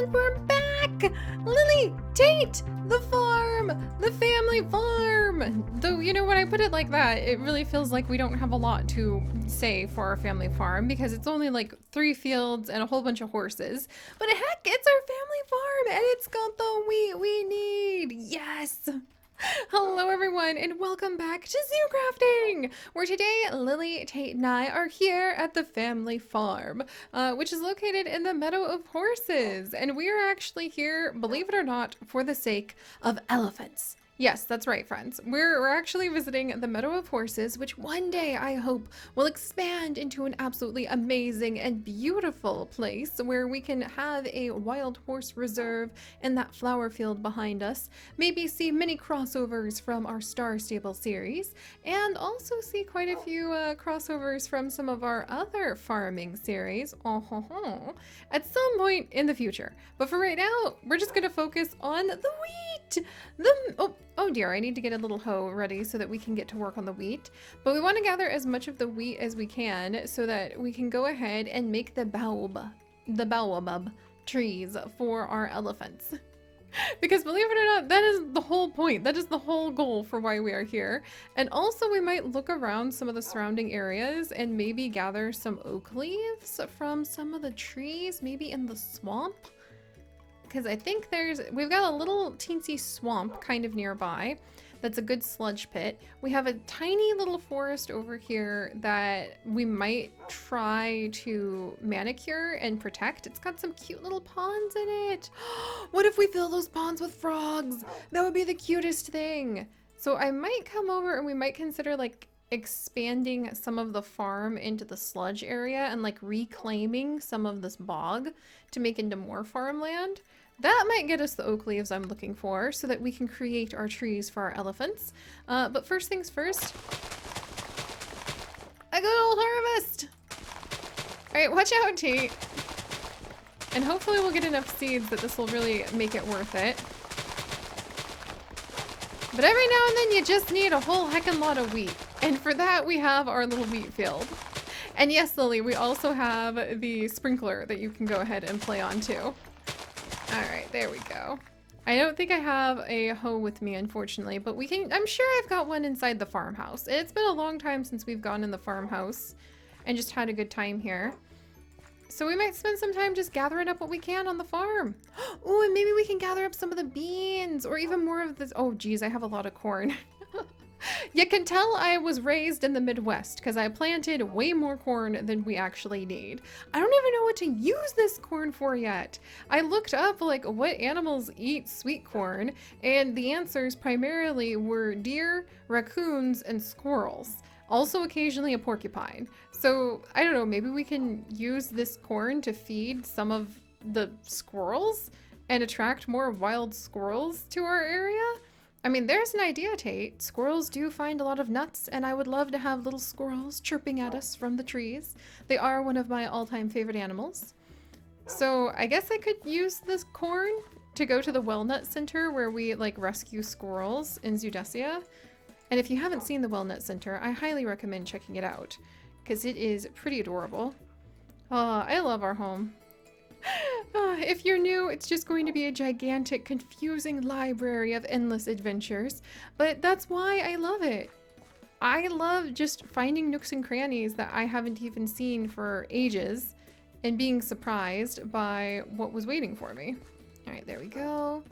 And we're back! Lily, Tate, the farm! The family farm! Though, you know, when I put it like that, it really feels like we don't have a lot to say for our family farm because it's only like 3 fields and a whole bunch of horses. But heck, it's our family farm and it's got the wheat we need! Yes! Hello everyone and welcome back to Zoo Crafting, where today Lily, Tate, and I are here at the family farm, which is located in the Meadow of Horses, and we are actually here, believe it or not, for the sake of elephants. Yes, that's right, friends. We're actually visiting the Meadow of Horses, which one day I hope will expand into an absolutely amazing and beautiful place where we can have a wild horse reserve in that flower field behind us, maybe see many crossovers from our Star Stable series, and also see quite a few crossovers from some of our other farming series at some point in the future. But for right now, we're just gonna focus on the wheat! Oh dear, I need to get a little hoe ready so that we can get to work on the wheat. But we want to gather as much of the wheat as we can so that we can go ahead and make the baobab trees for our elephants. Because believe it or not, that is the whole point. That is the whole goal for why we are here. And also we might look around some of the surrounding areas and maybe gather some oak leaves from some of the trees, maybe in the swamp. Because I think we've got a little teensy swamp kind of nearby that's a good sludge pit. We have a tiny little forest over here that we might try to manicure and protect. It's got some cute little ponds in it. What if we fill those ponds with frogs? That would be the cutest thing. So I might come over and we might consider like expanding some of the farm into the sludge area and like reclaiming some of this bog to make into more farmland. That might get us the oak leaves I'm looking for so that we can create our trees for our elephants. But first things first, a good old harvest! Alright, watch out, Tate. And hopefully we'll get enough seeds that this will really make it worth it. But every now and then you just need a whole heckin' lot of wheat. And for that we have our little wheat field. And yes, Lily, we also have the sprinkler that you can go ahead and play on too. Alright, there we go. I don't think I have a hoe with me, unfortunately, but I'm sure I've got one inside the farmhouse. It's been a long time since we've gone in the farmhouse and just had a good time here. So we might spend some time just gathering up what we can on the farm. Oh, and maybe we can gather up some of the beans or even more of this. Oh, geez, I have a lot of corn. You can tell I was raised in the Midwest because I planted way more corn than we actually need. I don't even know what to use this corn for yet. I looked up like what animals eat sweet corn, and the answers primarily were deer, raccoons, and squirrels. Also occasionally a porcupine. So I don't know, maybe we can use this corn to feed some of the squirrels and attract more wild squirrels to our area? I mean, there's an idea, Tate. Squirrels do find a lot of nuts, and I would love to have little squirrels chirping at us from the trees. They are one of my all-time favorite animals. So I guess I could use this corn to go to the Wellnut Center where we like rescue squirrels in Zoodesia. And if you haven't seen the Wellnut Center, I highly recommend checking it out because it is pretty adorable. I love our home. If you're new, it's just going to be a gigantic, confusing library of endless adventures, but that's why I love it. I love just finding nooks and crannies that I haven't even seen for ages and being surprised by what was waiting for me. All right, there we go.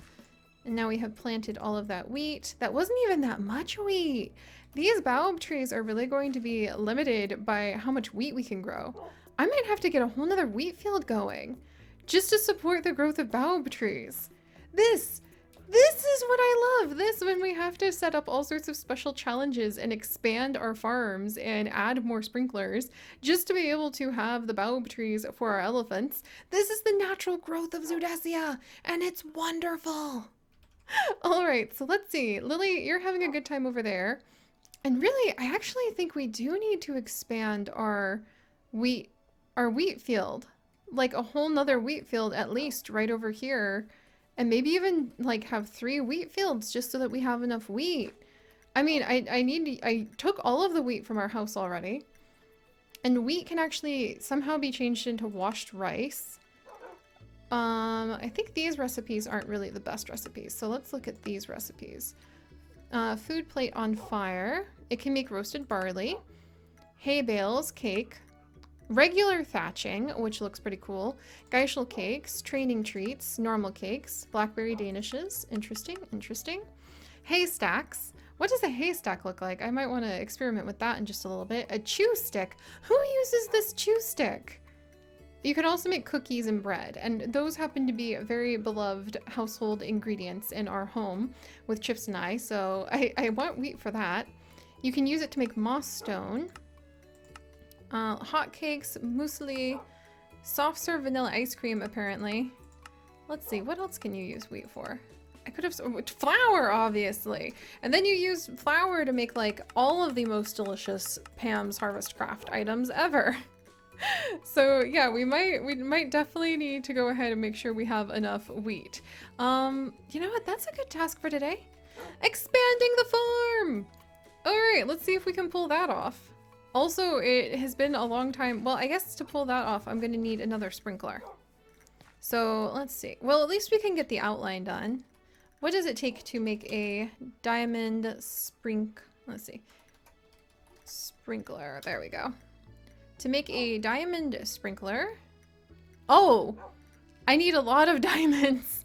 And now we have planted all of that wheat. That wasn't even that much wheat. These baobab trees are really going to be limited by how much wheat we can grow. I might have to get a whole nother wheat field going just to support the growth of baobab trees. This is what I love. This when we have to set up all sorts of special challenges and expand our farms and add more sprinklers just to be able to have the baobab trees for our elephants. This is the natural growth of Zoodesia, and it's wonderful. All right, so let's see. Lily, you're having a good time over there. And really, I actually think we do need to expand our wheat field. Like a whole nother wheat field at least right over here. And maybe even like have 3 wheat fields just so that we have enough wheat. I mean, I took all of the wheat from our house already. And wheat can actually somehow be changed into washed rice. I think these recipes aren't really the best recipes, so let's look at these recipes. Food plate on fire. It can make roasted barley, hay bales, cake, regular thatching, which looks pretty cool, Geishel cakes, training treats, normal cakes, blackberry danishes. Interesting, interesting. Haystacks. What does a haystack look like? I might want to experiment with that in just a little bit. A chew stick. Who uses this chew stick? You can also make cookies and bread, and those happen to be very beloved household ingredients in our home with Chips and I, so I want wheat for that. You can use it to make moss stone. Hot cakes, muesli, soft serve vanilla ice cream, apparently. Let's see, what else can you use wheat for? I could have flour, obviously. And then you use flour to make like all of the most delicious Pam's Harvest Craft items ever. So yeah, we might definitely need to go ahead and make sure we have enough wheat. You know what? That's a good task for today. Expanding the farm. All right, let's see if we can pull that off. Also, it has been a long time. Well, I guess to pull that off, I'm going to need another sprinkler. So let's see. Well, at least we can get the outline done. What does it take to make a diamond let's see. Sprinkler. There we go. To make a diamond sprinkler. Oh, I need a lot of diamonds.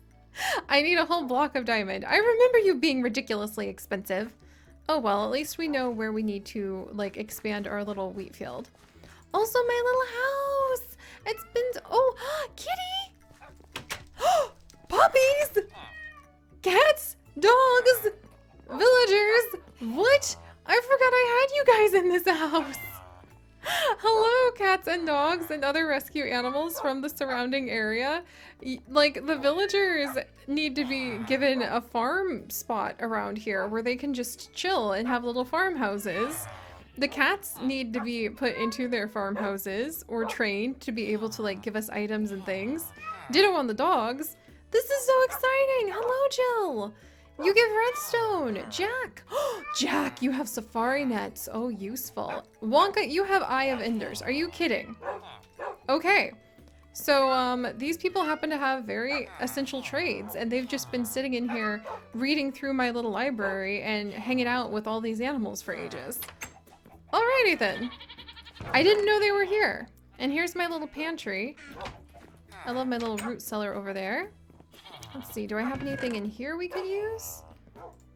I need a whole block of diamond. I remember you being ridiculously expensive. Oh well, at least we know where we need to like expand our little wheat field. Also my little house. It's been, oh, kitty. Puppies. Cats, dogs, villagers. What? I forgot I had you guys in this house. Hello, cats and dogs and other rescue animals from the surrounding area. Like, the villagers need to be given a farm spot around here where they can just chill and have little farmhouses. The cats need to be put into their farmhouses or trained to be able to, like, give us items and things. Ditto on the dogs. This is so exciting! Hello, Jill! You give redstone! Jack! Jack, you have safari nets. Oh, useful. Wonka, you have Eye of Enders. Are you kidding? Okay. So, these people happen to have very essential trades, and they've just been sitting in here reading through my little library and hanging out with all these animals for ages. Alrighty then. I didn't know they were here. And here's my little pantry. I love my little root cellar over there. Let's see, do I have anything in here we could use?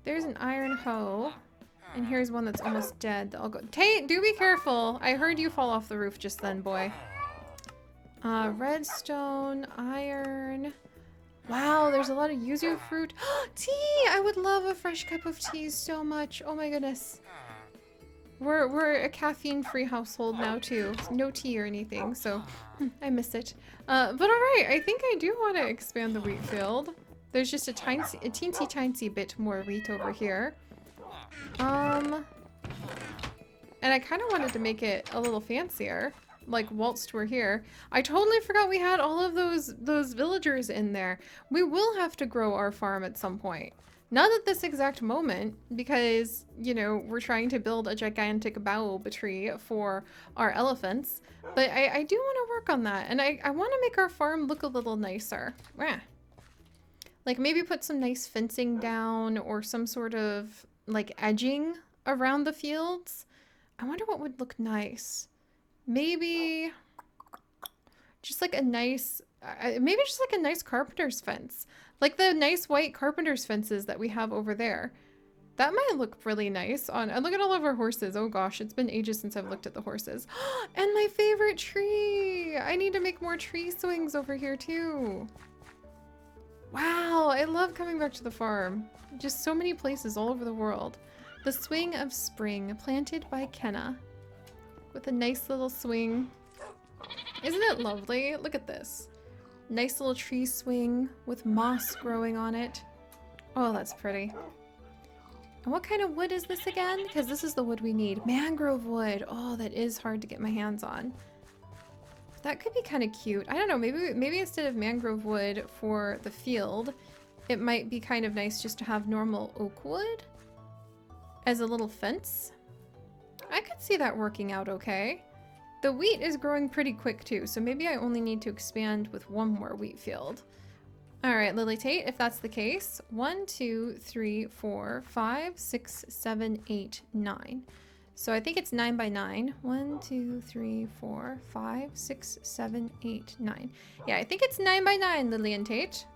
There's an iron hoe. And here's one that's almost dead. I'll go. Tate, do be careful. I heard you fall off the roof just then, boy. Redstone, iron. Wow, there's a lot of yuzu fruit. Tea! I would love a fresh cup of tea so much. Oh my goodness. We're a caffeine-free household now too. No tea or anything, so I miss it. But alright, I think I do want to expand the wheat field. There's just a teensy bit more wheat over here. And I kind of wanted to make it a little fancier, like whilst we're here. I totally forgot we had all of those villagers in there. We will have to grow our farm at some point. Not at this exact moment, because, you know, we're trying to build a gigantic baobab tree for our elephants. But I do want to work on that, and I want to make our farm look a little nicer. Like, maybe put some nice fencing down, or some sort of, like, edging around the fields. I wonder what would look nice. Maybe just like a nice, maybe just like a nice carpenter's fence. Like the nice white carpenter's fences that we have over there. That might look really nice on, and look at all of our horses. Oh gosh, it's been ages since I've looked at the horses. And my favorite tree! I need to make more tree swings over here too. Wow, I love coming back to the farm. Just so many places all over the world. The Swing of Spring, planted by Kenna. With a nice little swing. Isn't it lovely? Look at this. Nice little tree swing with moss growing on it. Oh, that's pretty. And what kind of wood is this again? Because this is the wood we need. Mangrove wood. Oh, that is hard to get my hands on. That could be kind of cute. I don't know, maybe instead of mangrove wood for the field, it might be kind of nice just to have normal oak wood as a little fence. I could see that working out okay. The wheat is growing pretty quick too, so maybe I only need to expand with one more wheat field. All right, Lily Tate, if that's the case, 1, 2, 3, 4, 5, 6, 7, 8, 9. So I think it's 9 by 9. 1, 2, 3, 4, 5, 6, 7, 8, 9. Yeah, I think it's 9 by 9, Lillian Tate.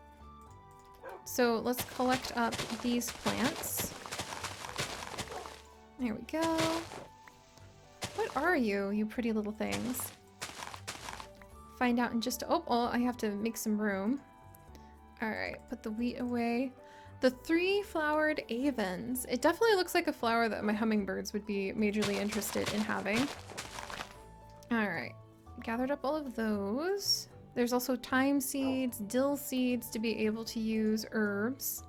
So let's collect up these plants. There we go. What are you, you pretty little things? Find out in just... Oh, I have to make some room. All right, put the wheat away. The 3-flowered avens. It definitely looks like a flower that my hummingbirds would be majorly interested in having. All right, gathered up all of those. There's also thyme seeds, dill seeds to be able to use herbs.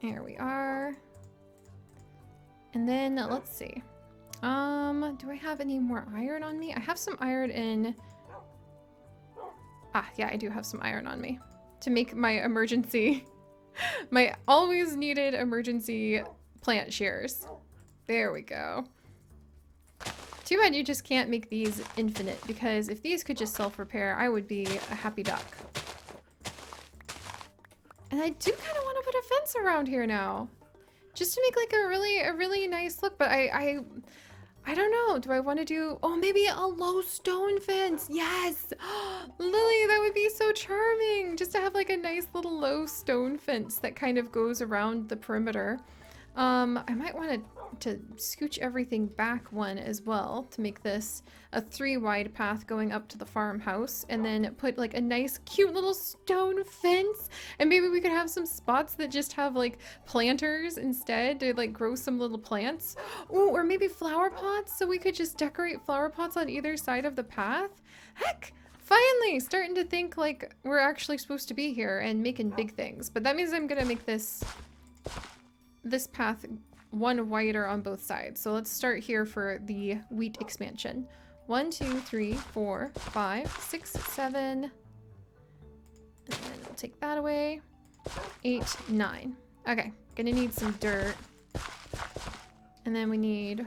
There we are. And then let's see. Do I have any more iron on me? I have some iron in... Ah, yeah, I do have some iron on me to make my emergency, my always needed emergency plant shears. There we go. Too bad you just can't make these infinite, because if these could just self-repair, I would be a happy duck. And I do kind of want to put a fence around here now, just to make like a really nice look. But I don't know. Do I want to do... Oh, maybe a low stone fence. Yes. Lily, that would be so charming. Just to have like a nice little low stone fence that kind of goes around the perimeter. I might want to scooch everything back one as well to make this a 3-wide path going up to the farmhouse, and then put like a nice cute little stone fence, and maybe we could have some spots that just have like planters instead to like grow some little plants. Ooh, or maybe flower pots, so we could just decorate flower pots on either side of the path. Heck, finally starting to think like we're actually supposed to be here and making big things. But that means I'm gonna make this path one wider on both sides. So let's start here for the wheat expansion. 1, 2, 3, 4, 5, 6, 7. And then we'll take that away. 8, 9. Okay, gonna need some dirt. And then we need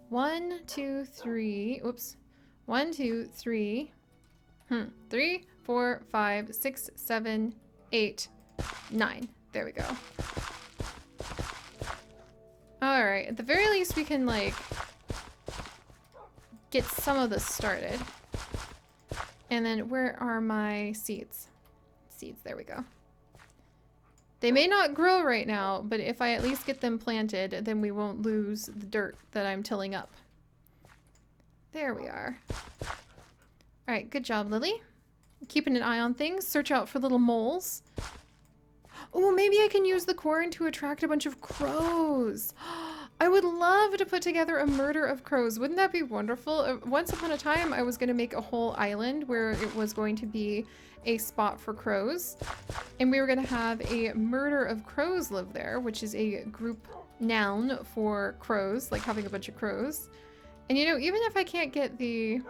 1, 2, 3. Oops. 1, 2, 3. 3, 4, 5, 6, 7, 8, 9. There we go. Alright, at the very least we can, like, get some of this started. And then where are my seeds? Seeds, there we go. They may not grow right now, but if I at least get them planted, then we won't lose the dirt that I'm tilling up. There we are. Alright, good job, Lily. Keeping an eye on things. Search out for little moles. Oh, maybe I can use the corn to attract a bunch of crows. I would love to put together a murder of crows. Wouldn't that be wonderful? Once upon a time, I was going to make a whole island where it was going to be a spot for crows. And we were going to have a murder of crows live there, which is a group noun for crows, like having a bunch of crows. And you know, even if I can't get the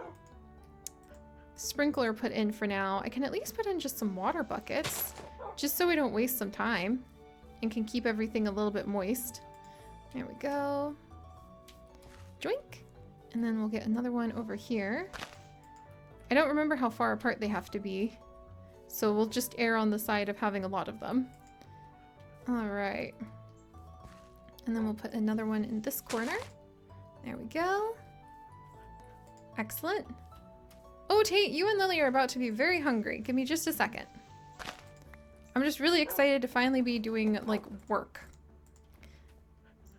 sprinkler put in for now, I can at least put in just some water buckets. Just so we don't waste some time and can keep everything a little bit moist. There we go. Joink. And then we'll get another one over here. I don't remember how far apart they have to be, so we'll just err on the side of having a lot of them. All right. And then we'll put another one in this corner. There we go. Excellent. Oh, Tate, you and Lily are about to be very hungry. Give me just a second. I'm just really excited to finally be doing, like, work.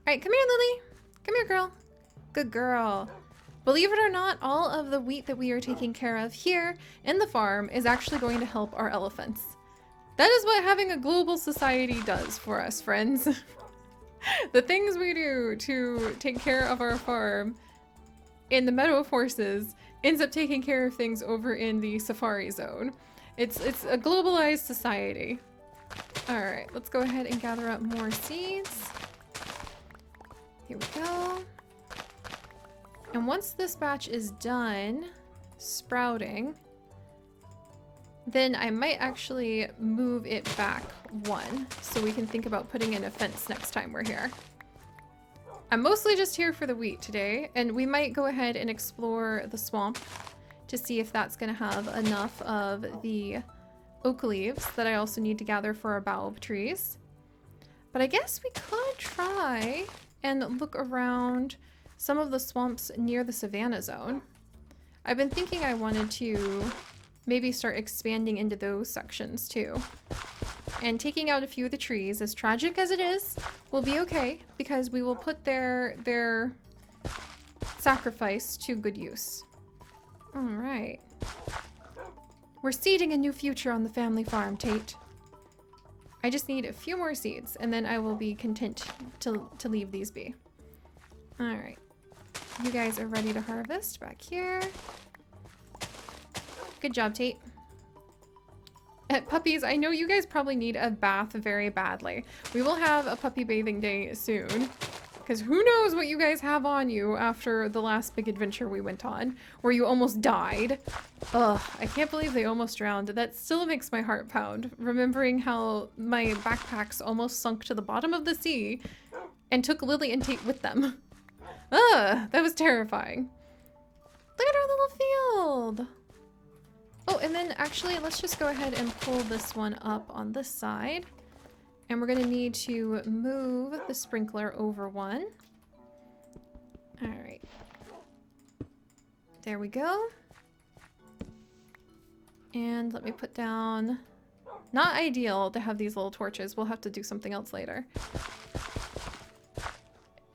Alright, come here, Lily. Come here, girl. Good girl. Believe it or not, all of the wheat that we are taking care of here in the farm is actually going to help our elephants. That is what having a global society does for us, friends. The things we do to take care of our farm in the meadow of horses ends up taking care of things over in the safari zone. It's a globalized society. All right, let's go ahead and gather up more seeds. Here we go. And once this batch is done sprouting, then I might actually move it back one so we can think about putting in a fence next time we're here. I'm mostly just here for the wheat today, and we might go ahead and explore the swamp to see if that's going to have enough of the oak leaves that I also need to gather for our baobab trees. But I guess we could try and look around some of the swamps near the savanna zone. I've been thinking I wanted to maybe start expanding into those sections too. And taking out a few of the trees, as tragic as it is, will be okay because we will put their sacrifice to good use. All right. We're seeding a new future on the family farm, Tate. I just need a few more seeds, and then I will be content to leave these be. All right. You guys are ready to harvest back here. Good job, Tate. Puppies, I know you guys probably need a bath very badly. We will have a puppy bathing day soon. Because who knows what you guys have on you after the last big adventure we went on, where you almost died. Ugh, I can't believe they almost drowned. That still makes my heart pound, remembering how my backpacks almost sunk to the bottom of the sea and took Lily and Tate with them. Ugh, that was terrifying. Look at our little field. Oh, and then actually, let's just go ahead and pull this one up on this side. And we're going to need to move the sprinkler over one. All right. There we go. And let me put down... Not ideal to have these little torches. We'll have to do something else later.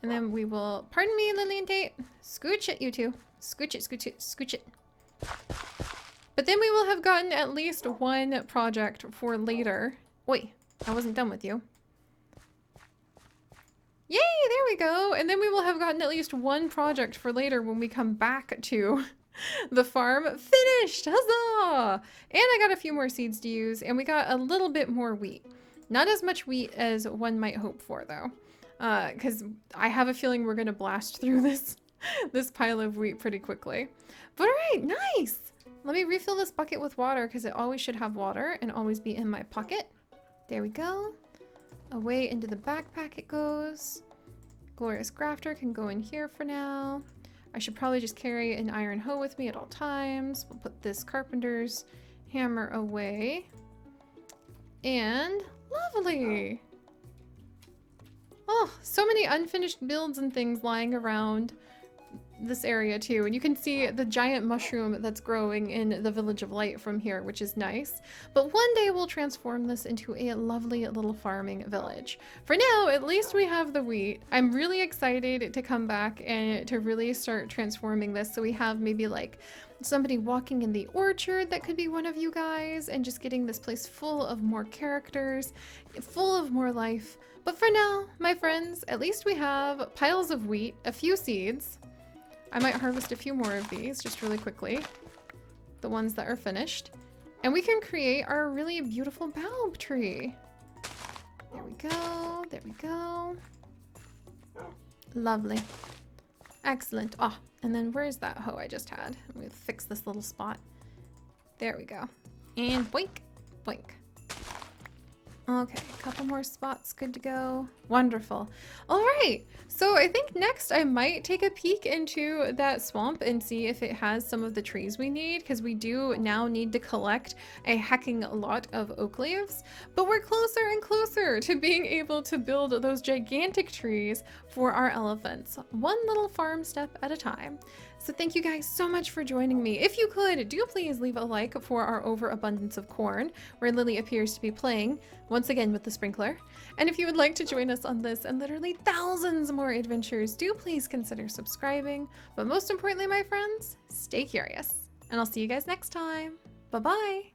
And then we will... Pardon me, Lily and Tate. Scooch it, you two. Scooch it, scooch it, scooch it. But then we will have gotten at least one project for later. Wait. I wasn't done with you. Yay, there we go. And then we will have gotten at least one project for later when we come back to the farm. Finished! Huzzah! And I got a few more seeds to use, and we got a little bit more wheat. Not as much wheat as one might hope for, though. Because I have a feeling we're going to blast through this pile of wheat pretty quickly. But alright, nice! Let me refill this bucket with water, because it always should have water and always be in my pocket. There we go. Away into the backpack it goes. Glorious Grafter can go in here for now. I should probably just carry an iron hoe with me at all times. We'll put this carpenter's hammer away. And lovely! Oh, so many unfinished builds and things lying around this area too, and you can see the giant mushroom that's growing in the Village of Light from here, which is nice. But one day we'll transform this into a lovely little farming village. For now, at least we have the wheat. I'm really excited to come back and to really start transforming this, so we have maybe like somebody walking in the orchard that could be one of you guys, and just getting this place full of more characters, full of more life. But for now, my friends, at least we have piles of wheat, a few seeds. I might harvest a few more of these just really quickly, the ones that are finished, and we can create our really beautiful baobab tree. There we go, there we go. Lovely. Excellent. Oh, and then where's that hoe I just had? Let me fix this little spot. There we go. And boink, boink. Okay, a couple more spots, good to go. Wonderful. All right, so I think next I might take a peek into that swamp and see if it has some of the trees we need, because we do now need to collect a hecking lot of oak leaves, but we're closer and closer to being able to build those gigantic trees for our elephants, one little farm step at a time. So thank you guys so much for joining me. If you could, do please leave a like for our overabundance of corn, where Lily appears to be playing, once again with the sprinkler. And if you would like to join us on this and literally thousands more adventures, do please consider subscribing. But most importantly, my friends, stay curious. And I'll see you guys next time. Bye-bye.